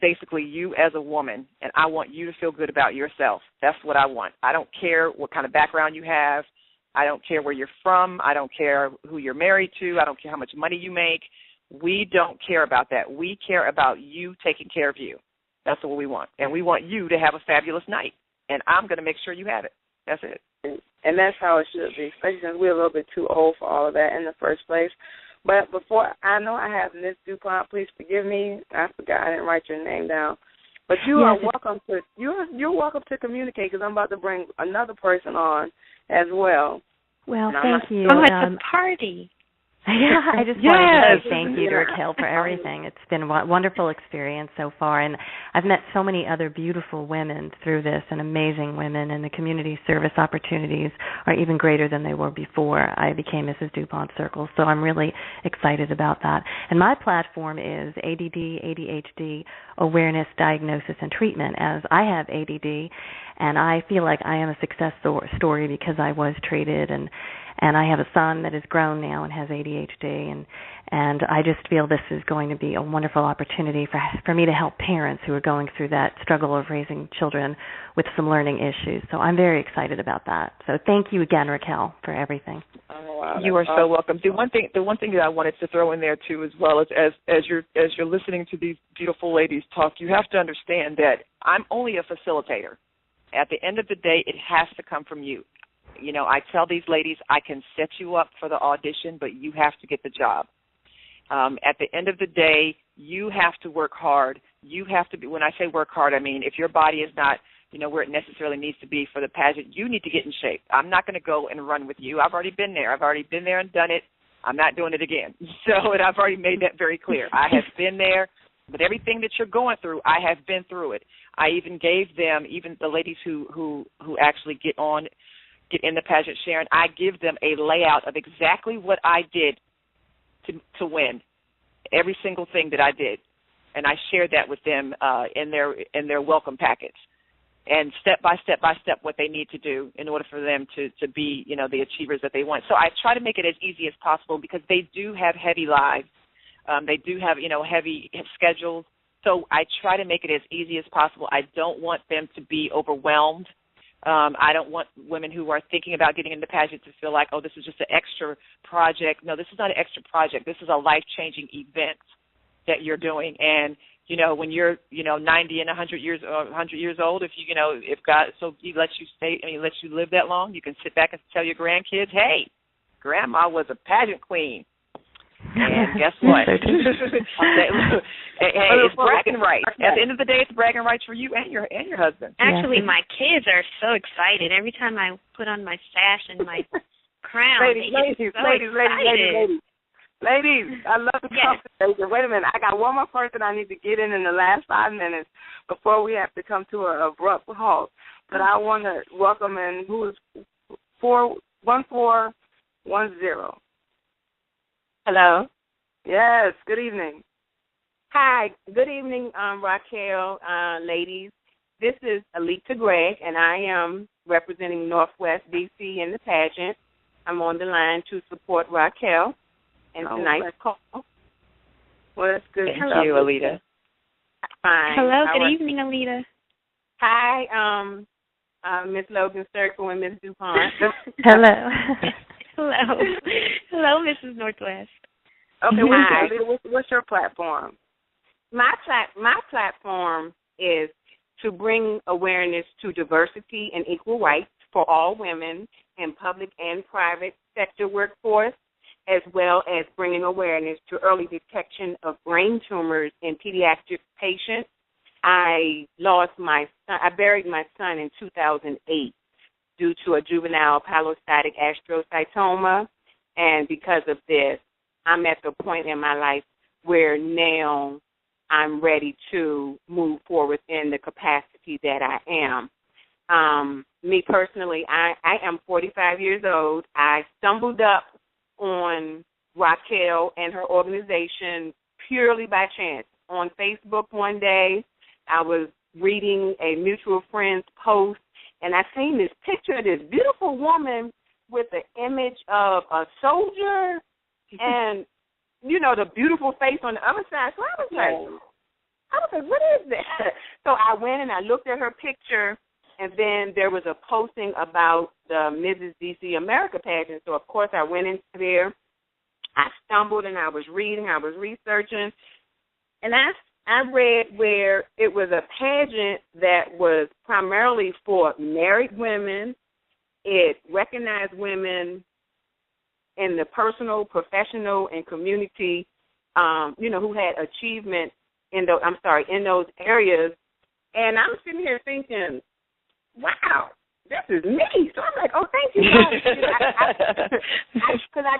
C: basically you as a woman, and I want you to feel good about yourself. That's what I want. I don't care what kind of background you have. I don't care where you're from. I don't care who you're married to. I don't care how much money you make. We don't care about that. We care about you taking care of you. That's what we want. And we want you to have a fabulous night. And I'm going to make sure you have it. That's it.
B: And that's how it should be, especially since we're a little bit too old for all of that in the first place. But before, I know I have Ms. DuPont. Please forgive me. I forgot. I didn't write your name down. But you are welcome to you're welcome to communicate, because I'm about to bring another person on as well.
F: Well, thank you.
G: Oh, it's a party.
F: Yeah, I just wanted to say thank you to Raquel for everything. It's been a wonderful experience so far, and I've met so many other beautiful women through this, and amazing women, and the community service opportunities are even greater than they were before I became Mrs. DuPont Circle, so I'm really excited about that. And my platform is ADD, ADHD, Awareness, Diagnosis, and Treatment, as I have ADD, and I feel like I am a success story because I was treated, and I have a son that is grown now and has ADHD, and I just feel this is going to be a wonderful opportunity for me to help parents who are going through that struggle of raising children with some learning issues. So I'm very excited about that. So thank you again, Raquel, for everything.
C: Oh, wow, you are so welcome. The one thing that I wanted to throw in there too, as well as you're listening to these beautiful ladies talk, you have to understand that I'm only a facilitator. At the end of the day, it has to come from you. I tell these ladies, I can set you up for the audition, but you have to get the job. At the end of the day, you have to work hard. You have to be, when I say work hard, I mean, if your body is not, where it necessarily needs to be for the pageant, you need to get in shape. I'm not going to go and run with you. I've already been there. I've already been there and done it. I'm not doing it again. So, and I've already made that very clear. I have been there. But everything that you're going through, I have been through it. I even gave them, even the ladies who actually get in the pageant, Sharon, I give them a layout of exactly what I did to win, every single thing that I did. and I shared that with them in their welcome package, and step by step what they need to do in order for them to be, you know, the achievers that they want. So I try to make it as easy as possible because they do have heavy lives. They do have, you know, heavy schedules. So I try to make it as easy as possible. I don't want them to be overwhelmed. I don't want women who are thinking about getting into pageant to feel like, oh, this is just an extra project. No, this is not an extra project. This is a life-changing event that you're doing. And, you know, when you're, you know, 90 and 100 years old, if you, you know, if God he lets you lets you live that long, you can sit back and tell your grandkids, hey, Grandma was a pageant queen. And guess what? It's bragging rights. At the end of the day, it's bragging rights for you and your husband.
G: Actually, my kids are so excited. Every time I put on my sash and my crown,
B: ladies, I love the conversation. Wait a minute. I got one more person I need to get in the last 5 minutes before we have to come to an abrupt halt. But I want to welcome in who is 1410.
H: Hello.
B: Yes, good evening.
H: Hi, good evening, Raquel, ladies. This is Alita Gregg, and I am representing Northwest D.C. in the pageant. I'm on the line to support Raquel in tonight's call.
B: Well, that's good.
C: Thank you, Alita.
H: Fine.
G: Hello, good evening, Alita.
H: Hi, Miss Logan Circle and Miss DuPont.
F: Hello.
G: Hello, Mrs. Northwest.
B: Okay, what's your platform?
H: My platform is to bring awareness to diversity and equal rights for all women in public and private sector workforce, as well as bringing awareness to early detection of brain tumors in pediatric patients. I buried my son in 2008 due to a juvenile pilocytic astrocytoma, and because of this, I'm at the point in my life where now I'm ready to move forward in the capacity that I am. Me personally, I am 45 years old. I stumbled up on Raquel and her organization purely by chance. On Facebook one day, I was reading a mutual friend's post, and I seen this picture of this beautiful woman with the image of a soldier and, you know, the beautiful face on the other side. So I was like, what is that? So I went and I looked at her picture, and then there was a posting about the Mrs. D.C. America Pageant. So, of course, I went in there. I stumbled and I was reading, I was researching, and I read where it was a pageant that was primarily for married women. It recognized women in the personal, professional, and community, who had achievement in those areas. And I'm sitting here thinking, wow, this is me. So I'm like, oh, thank you. Because I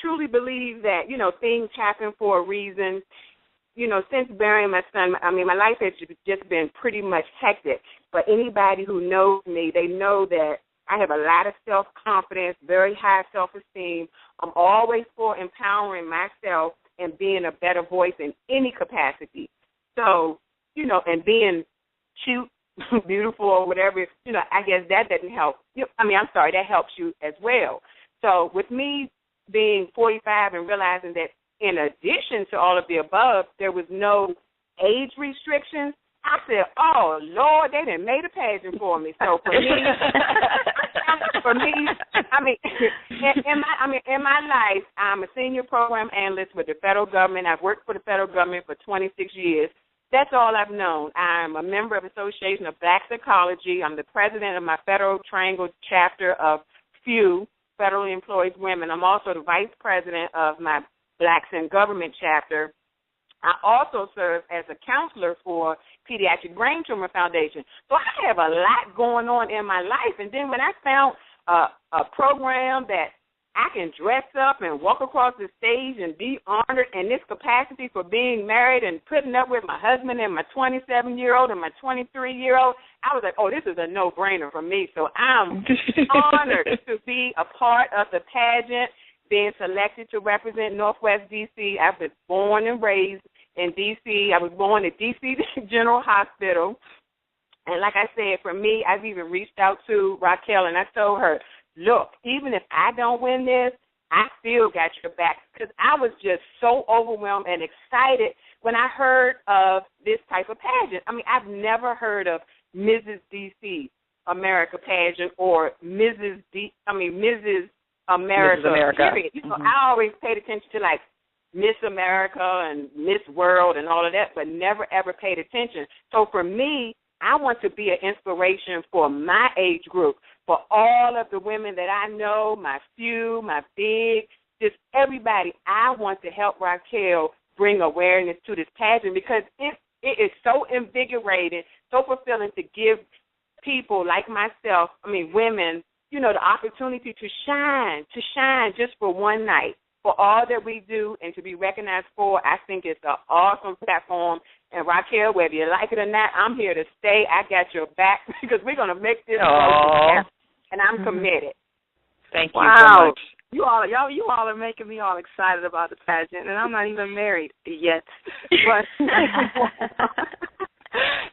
H: truly believe that, things happen for a reason. Since burying my son, my life has just been pretty much hectic. But anybody who knows me, they know that I have a lot of self-confidence, very high self-esteem. I'm always for empowering myself and being a better voice in any capacity. So, and being cute, beautiful, or whatever, I guess that doesn't help. That helps you as well. So with me being 45 and realizing that in addition to all of the above, there was no age restrictions, I said, oh, Lord, they done made a pageant for me. So for me, in my life, I'm a senior program analyst with the federal government. I've worked for the federal government for 26 years. That's all I've known. I'm a member of the Association of Black Psychology. I'm the president of my Federal Triangle chapter of FEW, Federally Employed Women. I'm also the vice president of my Blacks in Government chapter. I also serve as a counselor for Pediatric Brain Tumor Foundation. So I have a lot going on in my life. And then when I found a program that I can dress up and walk across the stage and be honored in this capacity for being married and putting up with my husband and my 27-year-old and my 23-year-old, I was like, oh, this is a no-brainer for me. So I'm honored to be a part of the pageant, being selected to represent Northwest D.C. I was born and raised in D.C. I was born at D.C. General Hospital. And like I said, for me, I've even reached out to Raquel, and I told her, look, even if I don't win this, I still got your back, because I was just so overwhelmed and excited when I heard of this type of pageant. I mean, I've never heard of Mrs. D.C. America Pageant or Mrs. America, period. You know, I always paid attention to, like, Miss America and Miss World and all of that, but never, ever paid attention. So for me, I want to be an inspiration for my age group, for all of the women that I know, my few, my big, just everybody. I want to help Raquel bring awareness to this pageant, because it is so invigorating, so fulfilling to give people like myself, women, you know, the opportunity to shine just for one night, for all that we do and to be recognized for. I think it's an awesome platform. And Raquel, whether you like it or not, I'm here to stay. I got your back, because we're going to make this together, and I'm committed.
C: Thank you so much.
B: You all are making me all excited about the pageant, and I'm not even married yet. But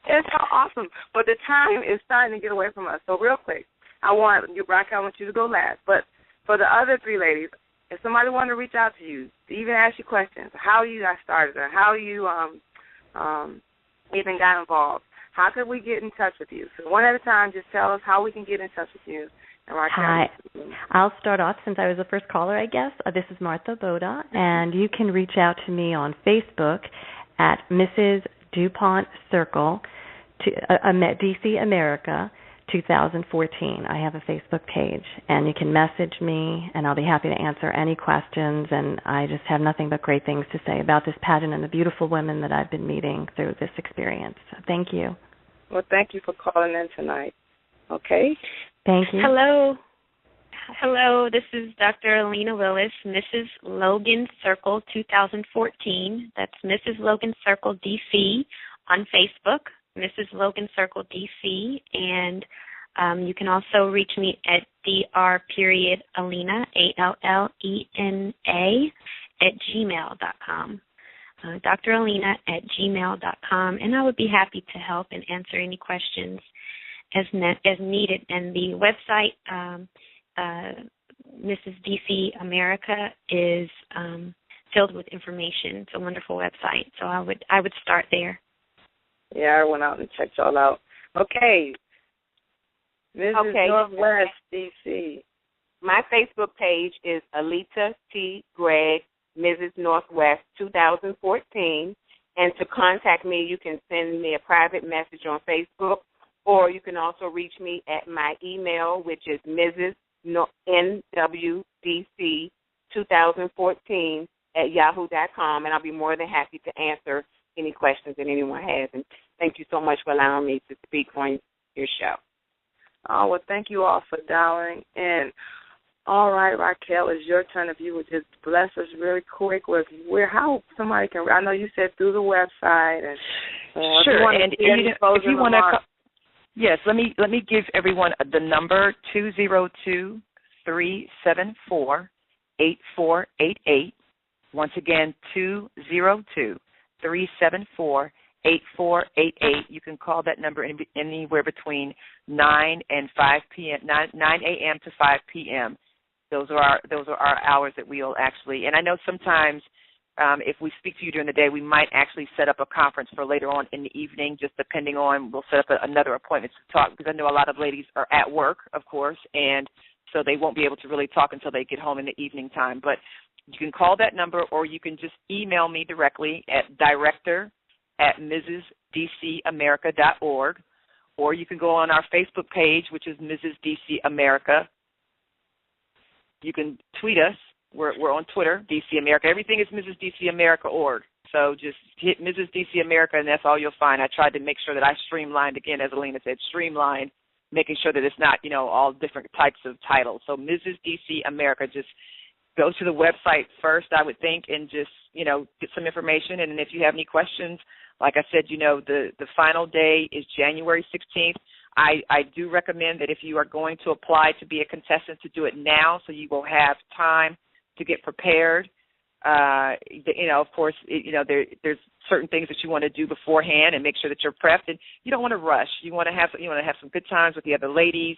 B: it's so awesome. But the time is starting to get away from us. So real quick, Raquel, I want you to go last. But for the other three ladies, if somebody wanted to reach out to you, to even ask you questions, how you got started, or how you even got involved, how could we get in touch with you? So one at a time, just tell us how we can get in touch with you.
F: Hi. I'll start off, since I was the first caller, I guess. This is Martha Boda, and you can reach out to me on Facebook at Mrs. DuPont Circle, DC America 2014. I have a Facebook page, and you can message me, and I'll be happy to answer any questions, and I just have nothing but great things to say about this pageant and the beautiful women that I've been meeting through this experience. So thank you.
B: Well, thank you for calling in tonight. Okay?
F: Thank you.
G: Hello, this is Dr. Alina Willis, Mrs. Logan Circle 2014. That's Mrs. Logan Circle DC on Facebook, Mrs. Logan Circle DC, and you can also reach me at dr.alina, ALLENA, @gmail.com. Dr. Alina @gmail.com, and I would be happy to help and answer any questions as needed. And the website, Mrs. DC America, is filled with information. It's a wonderful website, so I would start there.
B: Yeah, I went out and checked y'all out. Okay. Mrs. Northwest DC.
H: My Facebook page is Alita T. Gregg, Mrs. Northwest 2014. And to contact me, you can send me a private message on Facebook, or you can also reach me at my email, which is mrsnwdc2014 and I'll be more than happy to answer any questions that anyone has. And thank you so much for allowing me to speak on your show.
B: Oh, well, thank you all for dialing in. All right, Raquel, it's your turn. If you would just bless us really quick with how somebody can. I know you said through the website, and
C: sure. And if you want to, yes, let me give everyone the number 202-374-8488. Once again, 202-374-8488. You can call that number anywhere between 9 and 5 p.m. 9 a.m. to 5 p.m. Those are our hours that we'll actually. And I know sometimes if we speak to you during the day, we might actually set up a conference for later on in the evening, just depending on. We'll set up another appointment to talk, because I know a lot of ladies are at work, of course, and so they won't be able to really talk until they get home in the evening time. But you can call that number, or you can just email me directly at director@mrsdcamerica.org, or you can go on our Facebook page, which is Mrs. DC America. You can tweet us. We're on Twitter, DC America. Everything is Mrs. DC America.org. So just hit Mrs. DC America, and that's all you'll find. I tried to make sure that I streamlined, again, as Alina said, making sure that it's not, all different types of titles. So Mrs. DC America, just go to the website first, I would think, and just, get some information. And if you have any questions, like I said, the final day is January 16th. I do recommend that if you are going to apply to be a contestant, to do it now, so you will have time to get prepared. Of course, there's certain things that you want to do beforehand and make sure that you're prepped. And you don't want to rush. You want to have some good times with the other ladies.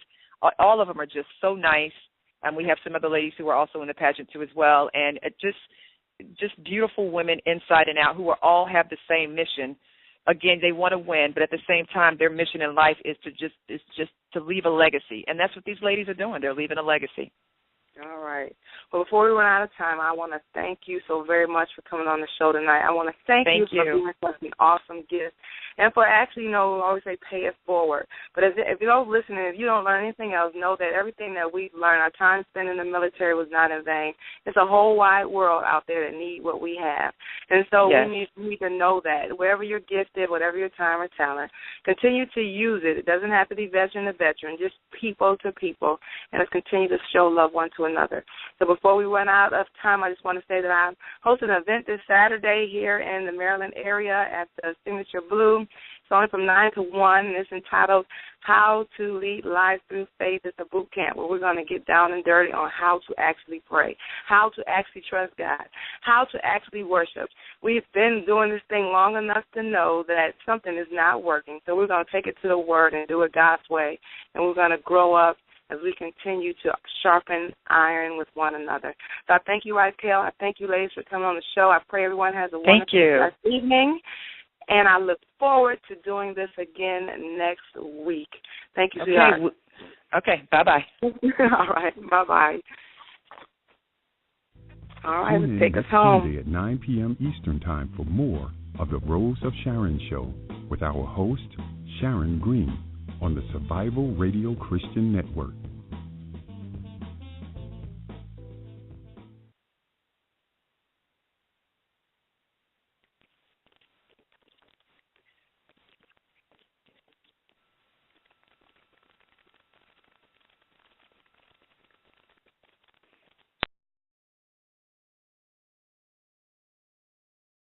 C: All of them are just so nice. We have some other ladies who are also in the pageant too as well, and just beautiful women inside and out who all have the same mission. Again, they want to win, but at the same time, their mission in life is just to leave a legacy, and that's what these ladies are doing. They're leaving a legacy.
B: All right. Well, before we run out of time, I want to thank you so very much for coming on the show tonight. I want to thank you for being such an awesome gift and for actually, we always say pay it forward. But if you're listening, if you don't learn anything else, know that everything that we've learned, our time spent in the military was not in vain. It's a whole wide world out there that need what we have. And so we need to know that wherever you're gifted, whatever your time or talent, continue to use it. It doesn't have to be veteran to veteran, just people to people, and let's continue to show love one to another. So before we run out of time, I just want to say that I'm hosting an event this Saturday here in the Maryland area at the Signature Blue. It's only from 9 to 1, and it's entitled How to Lead Lives Through Faith. It's a boot camp where we're going to get down and dirty on how to actually pray, how to actually trust God, how to actually worship. We've been doing this thing long enough to know that something is not working, so we're going to take it to the Word and do it God's way, and we're going to grow up as we continue to sharpen iron with one another. So I thank you, Raquel. I thank you, ladies, for coming on the show. I pray everyone has a wonderful evening, and I look forward to doing this again next week. Thank you, sweetheart.
C: Okay, bye-bye.
B: All right, bye-bye. All right, let's take us home.
A: Sunday at 9 p.m. Eastern Time for more of the Rose of Sharon Show with our host, Sharon Green, on the Survival Radio Christian Network.